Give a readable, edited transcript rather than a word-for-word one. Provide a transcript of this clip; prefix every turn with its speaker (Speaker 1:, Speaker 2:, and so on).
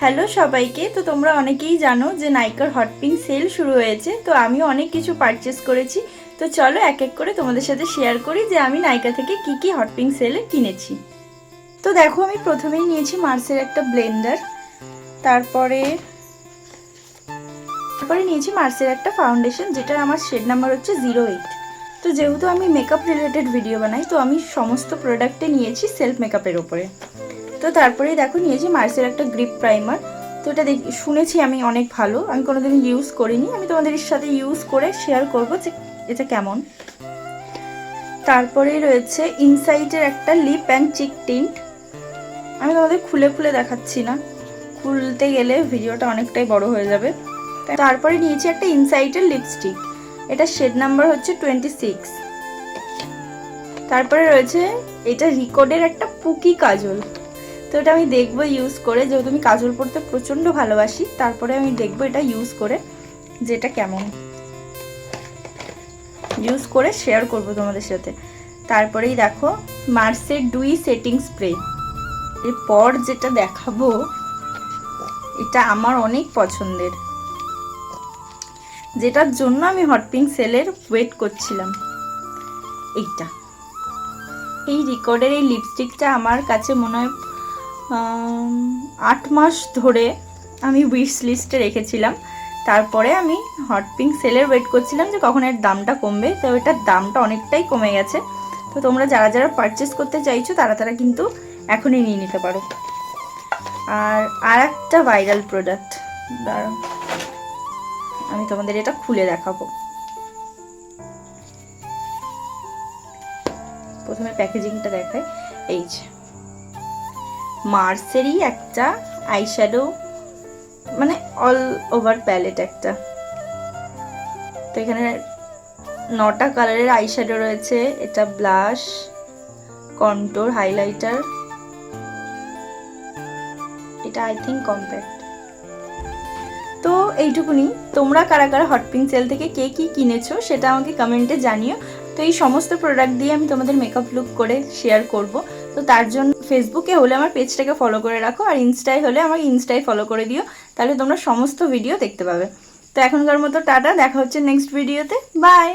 Speaker 1: Hello সবাইকে। তো তোমরা অনেকেই জানো যে নাইকার হট পিঙ্ক সেল শুরু হয়েছে। তো আমিও অনেক কিছু পারচেস করেছি। তো চলো এক এক করে তোমাদের সাথে শেয়ার করি যে আমি নাইকা থেকে কি কি হট পিঙ্ক সেলে কিনেছি। তো দেখো, আমি প্রথমেই নিয়েছি মার্সের একটা ব্লেন্ডার, তারপরে নিয়েছি মার্সের একটা ফাউন্ডেশন, যেটা আমার শেড নাম্বার হচ্ছে 08। তো যেহেতু আমি মেকআপ রিলেটেড ভিডিও বানাই, তো আমি সমস্ত প্রোডাক্টে নিয়েছি সেলফ মেকআপের ওপরে। তো তারপরেই দেখো নিয়েছি মার্সের একটা গ্রিপ প্রাইমার। তো এটা শুনেছি আমি অনেক ভালো, আমি কোনোদিন ইউজ করিনি, আমি তোমাদের সাথে ইউজ করে শেয়ার করব যে এটা কেমন। তারপরেই রয়েছে ইনসাইটের একটা লিপ অ্যান্ড চিক টিন্ট। আমি তোমাদের খুলে খুলে দেখাচ্ছি না, খুলতে গেলে ভিডিওটা অনেকটাই বড় হয়ে যাবে। তারপরে নিয়েছি একটা ইনসাইটের লিপস্টিক, এটা শেড নাম্বার হচ্ছে 26। তারপরে রয়েছে এটা রিকোডের একটা পুকি কাজল। তো এটা আমি দেখবো ইউজ করে, যেহেতু আমি কাজল পরতে প্রচণ্ড ভালোবাসি। তারপরে আমি দেখবো এটা ইউজ করে যেটা কেমন, ইউজ করে শেয়ার করব তোমাদের সাথে। তারপরেই দেখো মার্সের ডুই সেটিং স্প্রে। এরপর যেটা দেখাবো এটা আমার অনেক পছন্দের, যেটার জন্য আমি হট পিঙ্ক সেলের ওয়েট করছিলাম। এইটা এই রিকর্ডের এই লিপস্টিকটা আমার কাছে মনে হয় 8 মাস ধরে আমি উইশ লিস্টে রেখেছিলাম। তারপরে আমি হট পিঙ্ক সেলের ওয়েট করছিলাম যে কখন এর দামটা কমবে। তো এটার দামটা অনেকটাই কমে গেছে। তো তোমরা যারা যারা পারচেস করতে চাইছো তারা কিন্তু এখনই নিয়ে নিতে পারো। আর একটা ভাইরাল প্রোডাক্ট, দাঁড়াও আমি তোমাদের এটা খুলে দেখাবো। প্রথমে প্যাকেজিংটা দেখাই। এই যে মার্সেরই একটা আইশ্যাডো, মানে অল ওভার প্যালেট একটা। তো এখানে 9টা কালারের আইশ্যাডো রয়েছে। এটা ব্লাশ, কন্ট্যুর, হাইলাইটার, এটা আই থিঙ্ক কম্প্যাক্ট। তো এইটুকুনি। তোমরা কারা কারা হট পিঙ্ক সেল থেকে কে কি কিনেছো সেটা আমাকে কমেন্টে জানিও। তো এই সমস্ত প্রোডাক্ট দিয়ে আমি তোমাদের মেকআপ লুক করে শেয়ার করব। তো তার জন্য ফেসবুকে হলে আমার পেজটাকে ফলো করে রাখো, আর ইনস্টায় হলে আমার ইনস্টায় ফলো করে দিও, তাহলে তোমরা সমস্ত ভিডিও দেখতে পাবে। তো এখনকার মতো টাটা, দেখা হচ্ছে নেক্সট ভিডিওতে, বাই।